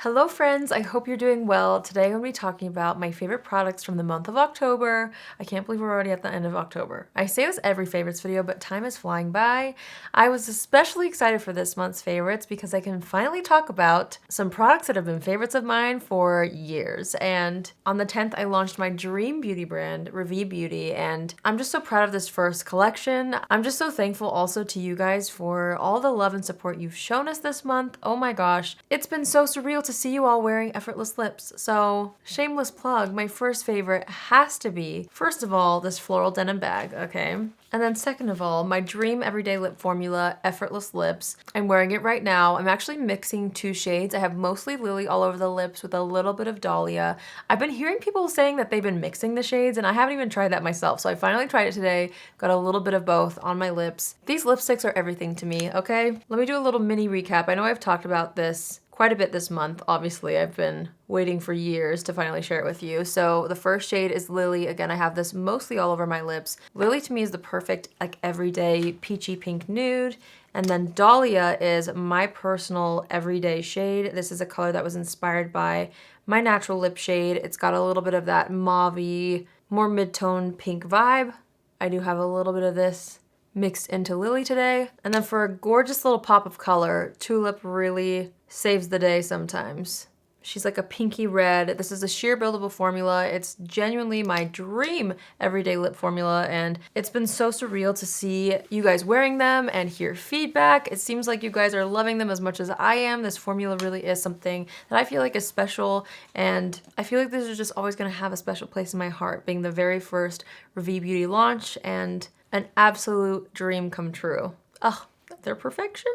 Hello friends, I hope you're doing well. Today I'm going to be talking about my favorite products from the month of October. I can't believe we're already at the end of October. I say this every favorites video, but time is flying by. I was especially excited for this month's favorites because I can finally talk about some products that have been favorites of mine for years. And on the 10th, I launched my dream beauty brand, Ravie Beauty, and I'm just so proud of this first collection. I'm just so thankful also to you guys for all the love and support you've shown us this month. Oh my gosh, it's been so surreal to see you all wearing Effortless lips. So, shameless plug, my first favorite has to be, first of all, this floral denim bag, okay? And then second of all, my dream everyday lip formula, Effortless Lips. I'm wearing it right now. I'm actually mixing two shades. I have mostly Lily all over the lips with a little bit of Dahlia. I've been hearing people saying that they've been mixing the shades and I haven't even tried that myself. So I finally tried it today, got a little bit of both on my lips. These lipsticks are everything to me, okay? Let me do a little mini recap. I know I've talked about this quite a bit this month. Obviously, I've been waiting for years to finally share it with you. So the first shade is Lily. Again, I have this mostly all over my lips. Lily to me is the perfect like everyday peachy pink nude. And then Dahlia is my personal everyday shade. This is a color that was inspired by my natural lip shade. It's got a little bit of that mauve-y, more mid-tone pink vibe. I do have a little bit of this mixed into Lily today. And then for a gorgeous little pop of color, Tulip really saves the day sometimes. She's like a pinky red. This is a sheer buildable formula. It's genuinely my dream everyday lip formula, and it's been so surreal to see you guys wearing them and hear feedback. It seems like you guys are loving them as much as I am. This formula really is something that I feel like is special, and I feel like this is just always gonna have a special place in my heart, being the very first Ravie Beauty launch and an absolute dream come true. Ugh, they're perfection.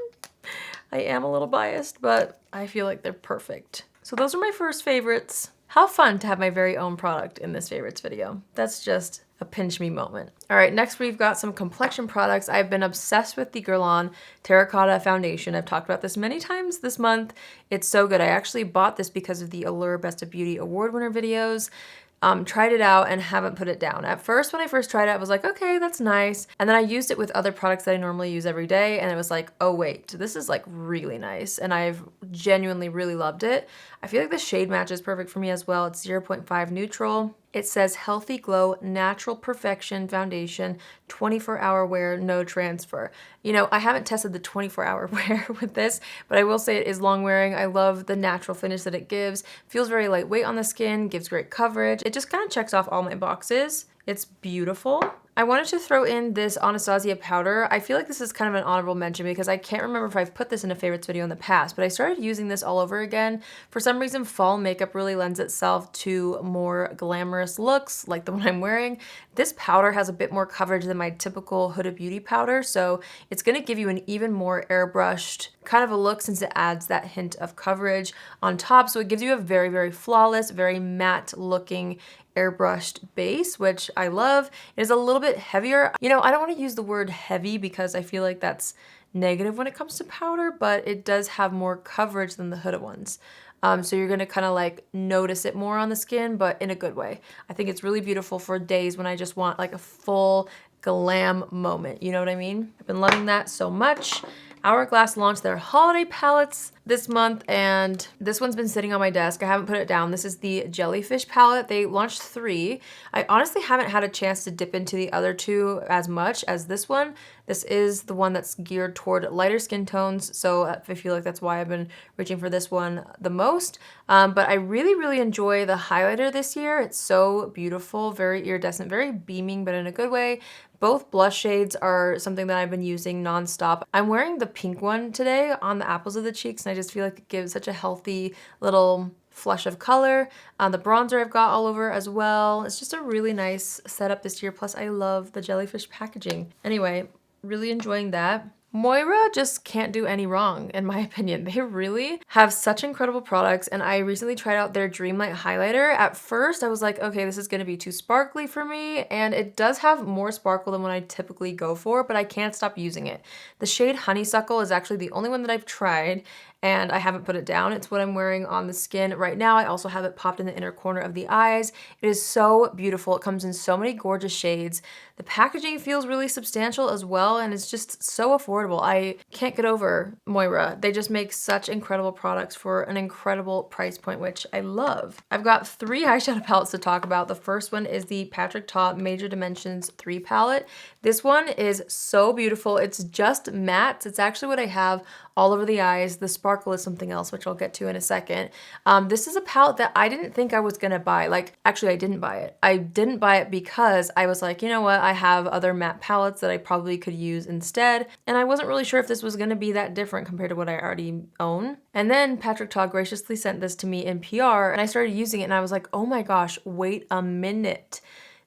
I am a little biased, but I feel like they're perfect. So those are my first favorites. How fun to have my very own product in this favorites video. That's just a pinch me moment. All right, next we've got some complexion products. I've been obsessed with the Guerlain Terracotta foundation. I've talked about this many times this month. It's so good. I actually bought this because of the Allure Best of Beauty award winner videos. Tried it out and haven't put it down. At first, when I first tried it, I was like, okay, that's nice. And then I used it with other products that I normally use every day, and it was like, oh wait, this is like really nice. And I've genuinely really loved it. I feel like the shade match is perfect for me as well. It's 0.5 neutral. It says Healthy Glow Natural Perfection Foundation, 24-hour wear, no transfer. You know, I haven't tested the 24-hour wear with this, but I will say it is long wearing. I love the natural finish that it gives. Feels very lightweight on the skin, gives great coverage. It just kind of checks off all my boxes. It's beautiful. I wanted to throw in this Anastasia powder. I feel like this is kind of an honorable mention because I can't remember if I've put this in a favorites video in the past, but I started using this all over again. For some reason, fall makeup really lends itself to more glamorous looks like the one I'm wearing. This powder has a bit more coverage than my typical Huda Beauty powder, so it's gonna give you an even more airbrushed kind of a look since it adds that hint of coverage on top. So it gives you a very, very flawless, very matte looking airbrushed base, which I love. It is a little bit heavier. You know, I don't want to use the word heavy because I feel like that's negative when it comes to powder, but it does have more coverage than the Huda ones. So you're gonna kind of like notice it more on the skin, but in a good way. I think it's really beautiful for days when I just want like a full glam moment. You know what I mean? I've been loving that so much. Hourglass launched their holiday palettes this month, and this one's been sitting on my desk. I haven't put it down. This is the Jellyfish palette. They launched 3. I honestly haven't had a chance to dip into the other 2 as much as this one. This is the one that's geared toward lighter skin tones, so I feel like that's why I've been reaching for this one the most. But I really, really enjoy the highlighter this year. It's so beautiful, very iridescent, very beaming, but in a good way. Both blush shades are something that I've been using nonstop. I'm wearing the pink one today on the apples of the cheeks, and I just feel like it gives such a healthy little flush of color. The bronzer I've got all over as well. It's just a really nice setup this year. Plus, I love the Jellyfish packaging. Anyway, really enjoying that. Moira just can't do any wrong, in my opinion. They really have such incredible products, and I recently tried out their Dreamlight highlighter. At first, I was like, okay, this is gonna be too sparkly for me, and it does have more sparkle than what I typically go for, but I can't stop using it. The shade Honeysuckle is actually the only one that I've tried, and I haven't put it down. It's what I'm wearing on the skin right now. I also have it popped in the inner corner of the eyes. It is so beautiful. It comes in so many gorgeous shades. The packaging feels really substantial as well, and it's just so affordable. I can't get over Moira. They just make such incredible products for an incredible price point, which I love. I've got 3 eyeshadow palettes to talk about. The first one is the Patrick Ta Major Dimensions 3 palette. This one is so beautiful. It's just matte. It's actually what I have all over the eyes. The sparkle is something else, which I'll get to in a second. This is a palette that I didn't think I was gonna buy. Like, actually, I didn't buy it. I didn't buy it because I was like, you know what? I have other matte palettes that I probably could use instead. And I wasn't really sure if this was gonna be that different compared to what I already own. And then Patrick Ta graciously sent this to me in PR, and I started using it, and I was like, oh my gosh, wait a minute.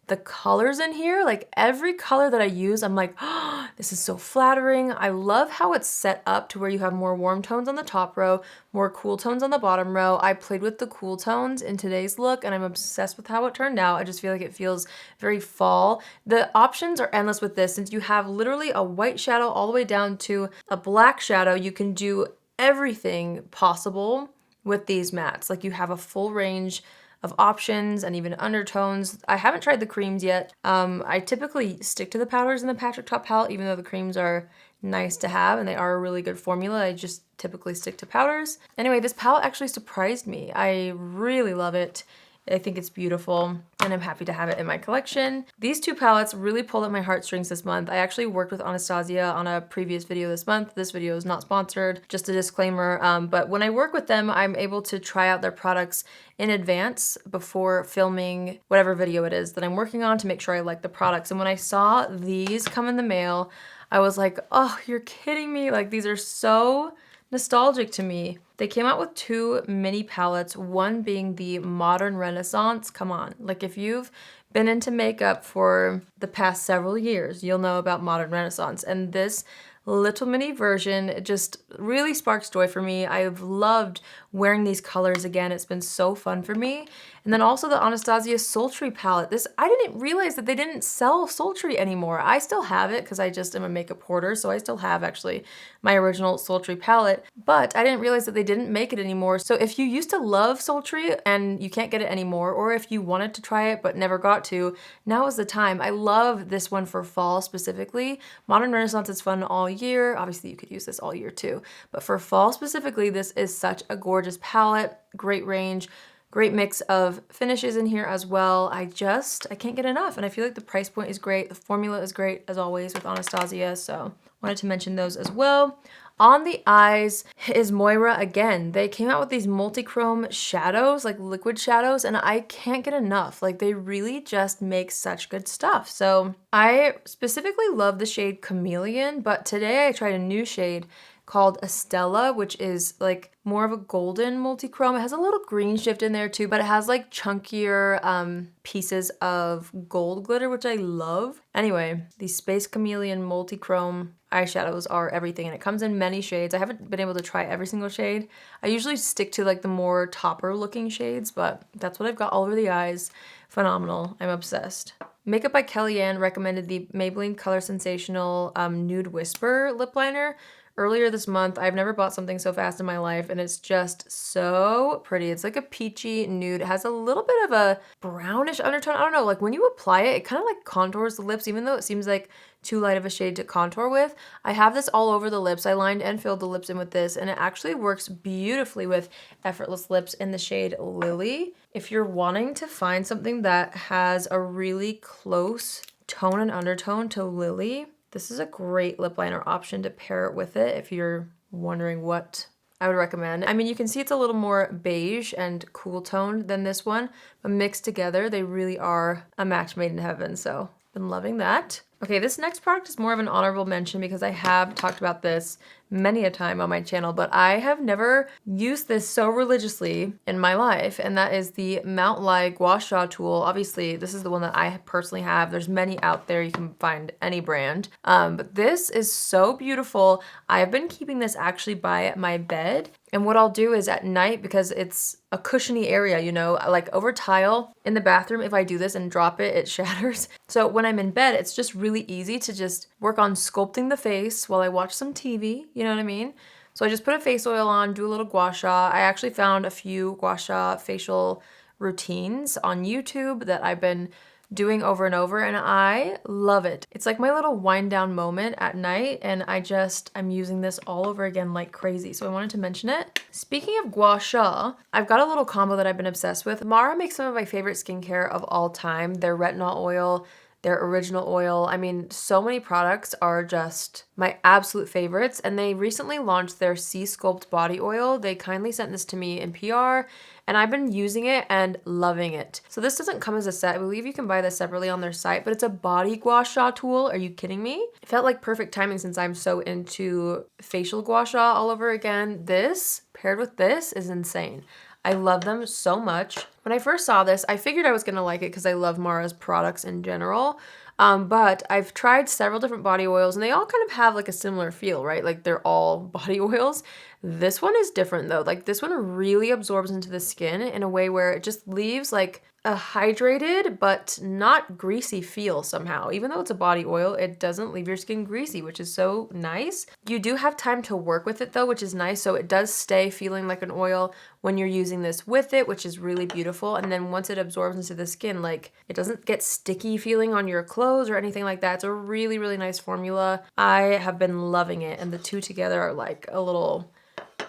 The colors in here, like every color that I use, I'm like, oh, this is so flattering. I love how it's set up to where you have more warm tones on the top row, more cool tones on the bottom row. I played with the cool tones in today's look, and I'm obsessed with how it turned out. I just feel like it feels very fall. The options are endless with this. Since you have literally a white shadow all the way down to a black shadow, you can do everything possible with these mattes. Like, you have a full range of options and even undertones. I haven't tried the creams yet. I typically stick to the powders in the Patrick Ta palette, even though the creams are nice to have and they are a really good formula. I just typically stick to powders. Anyway, this palette actually surprised me. I really love it. I think it's beautiful, and I'm happy to have it in my collection. These 2 palettes really pulled at my heartstrings this month. I actually worked with Anastasia on a previous video this month. This video is not sponsored, just a disclaimer. But when I work with them, I'm able to try out their products in advance before filming whatever video it is that I'm working on to make sure I like the products. And when I saw these come in the mail, I was like, oh, you're kidding me. Like, these are so nostalgic to me. They came out with 2 mini palettes, one being the Modern Renaissance. Come on, like, if you've been into makeup for the past several years, you'll know about Modern Renaissance. And this little mini version, it just really sparks joy for me. I've loved wearing these colors again. It's been so fun for me. And then also the Anastasia Sultry palette. This, I didn't realize that they didn't sell Sultry anymore. I still have it because I just am a makeup hoarder, so I still have actually my original Sultry palette, but I didn't realize that they didn't make it anymore. So if you used to love Sultry and you can't get it anymore, or if you wanted to try it but never got to, now is the time. I love this one for fall specifically. Modern Renaissance is fun all year. Obviously you could use this all year too, but for fall specifically, this is such a gorgeous palette, great range, great mix of finishes in here as well. I can't get enough, and I feel like the price point is great. The formula is great as always with Anastasia, so wanted to mention those as well. On the eyes is Moira again. They came out with these multi-chrome shadows, like liquid shadows, and I can't get enough. Like, they really just make such good stuff. So I specifically love the shade Chameleon, but today I tried a new shade called Estella, which is like more of a golden multi-chrome. It has a little green shift in there too, but it has like chunkier pieces of gold glitter, which I love. Anyway, these Space Chameleon multi-chrome eyeshadows are everything, and it comes in many shades. I haven't been able to try every single shade. I usually stick to like the more topper looking shades, but that's what I've got all over the eyes. Phenomenal. I'm obsessed. Makeup by Kellyanne recommended the Maybelline Color Sensational Nude Whisper lip liner earlier this month. I've never bought something so fast in my life, and it's just so pretty. It's like a peachy nude. It has a little bit of a brownish undertone. I don't know, like when you apply it, it kind of like contours the lips, even though it seems like too light of a shade to contour with. I have this all over the lips. I lined and filled the lips in with this, and it actually works beautifully with Effortless lips in the shade Lily. If you're wanting to find something that has a really close tone and undertone to Lily, this is a great lip liner option to pair it with it if you're wondering what I would recommend. I mean, you can see it's a little more beige and cool toned than this one, but mixed together, they really are a match made in heaven, so been loving that. Okay, this next product is more of an honorable mention because I have talked about this many a time on my channel, but I have never used this so religiously in my life, and that is the Mount Lai Gua Sha tool. Obviously, this is the one that I personally have. There's many out there. You can find any brand, but this is so beautiful. I have been keeping this actually by my bed, and what I'll do is at night, because it's a cushiony area, you know, like over tile in the bathroom, if I do this and drop it, it shatters. So when I'm in bed, it's just really easy to just work on sculpting the face while I watch some TV, you know what I mean? So I just put a face oil on, do a little gua sha. I actually found a few gua sha facial routines on YouTube that I've been doing over and over, and I love it. It's like my little wind down moment at night, and I'm using this all over again like crazy, so I wanted to mention it. Speaking of gua sha, I've got a little combo that I've been obsessed with. Mara makes some of my favorite skincare of all time. Their retinol oil, their original oil. I mean, so many products are just my absolute favorites, and they recently launched their Sea Sculpt body oil. They kindly sent this to me in PR, and I've been using it and loving it. So this doesn't come as a set. I believe you can buy this separately on their site, but it's a body gua sha tool. Are you kidding me? It felt like perfect timing since I'm so into facial gua sha all over again. This paired with this is insane. I love them so much. When I first saw this, I figured I was gonna like it because I love Mara's products in general. But I've tried several different body oils and they all kind of have like a similar feel, right? Like they're all body oils. This one is different though. Like this one really absorbs into the skin in a way where it just leaves like a hydrated but not greasy feel somehow. Even though it's a body oil, it doesn't leave your skin greasy, which is so nice. You do have time to work with it though, which is nice. So it does stay feeling like an oil when you're using this with it, which is really beautiful. And then once it absorbs into the skin, like it doesn't get sticky feeling on your clothes or anything like that. It's a really, really nice formula. I have been loving it, and the two together are like a little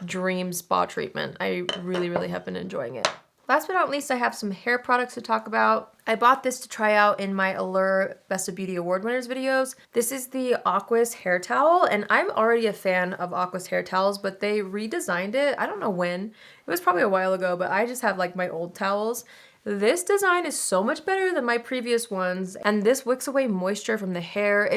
dream spa treatment. I really, really have been enjoying it. Last but not least, I have some hair products to talk about. I bought this to try out in my Allure Best of Beauty Award winners videos. This is the Aquas hair towel, and I'm already a fan of Aquas hair towels, but they redesigned it. I don't know when. It was probably a while ago, but I just have like my old towels. This design is so much better than my previous ones, and this wicks away moisture from the hair.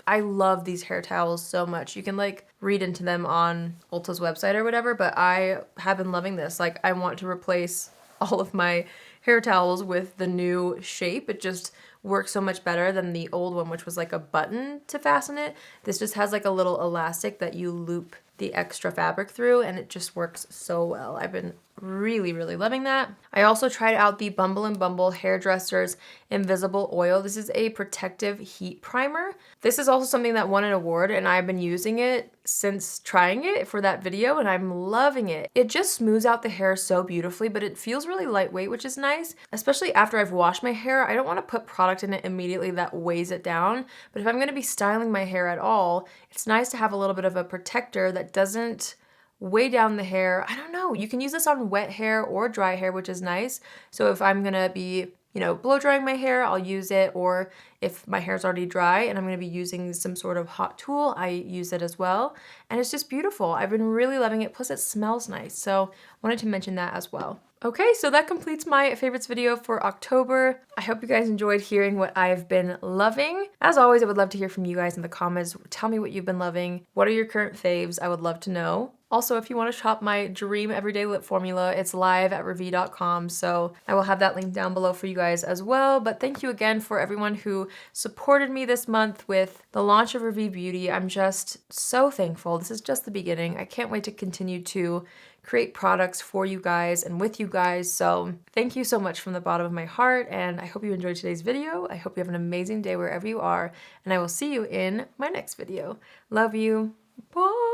I love these hair towels so much. You can like read into them on Ulta's website or whatever, but I have been loving this. Like I want to replace all of my hair towels with the new shape. It just works so much better than the old one, which was like a button to fasten it. This just has like a little elastic that you loop the extra fabric through, and it just works so well. I've been really, really loving that. I also tried out the Bumble & Bumble Hairdresser's Invisible Oil. This is a protective heat primer. This is also something that won an award, and I've been using it since trying it for that video, and I'm loving it. It just smooths out the hair so beautifully, but it feels really lightweight, which is nice. Especially after I've washed my hair, I don't want to put product in it immediately that weighs it down, but if I'm going to be styling my hair at all, it's nice to have a little bit of a protector that doesn't weigh down the hair. I don't know. You can use this on wet hair or dry hair, which is nice. So if I'm gonna be, blow drying my hair, I'll use it. Or if my hair's already dry and I'm gonna be using some sort of hot tool, I use it as well. And it's just beautiful. I've been really loving it. Plus it smells nice. So wanted to mention that as well. Okay, so that completes my favorites video for October. I hope you guys enjoyed hearing what I've been loving. As always, I would love to hear from you guys in the comments. Tell me what you've been loving. What are your current faves? I would love to know. Also, if you want to shop my dream everyday lip formula, it's live at ravie.com, so I will have that link down below for you guys as well. But thank you again for everyone who supported me this month with the launch of Ravie Beauty. I'm just so thankful. This is just the beginning. I can't wait to continue to create products for you guys and with you guys. So thank you so much from the bottom of my heart, and I hope you enjoyed today's video. I hope you have an amazing day wherever you are, and I will see you in my next video. Love you. Bye.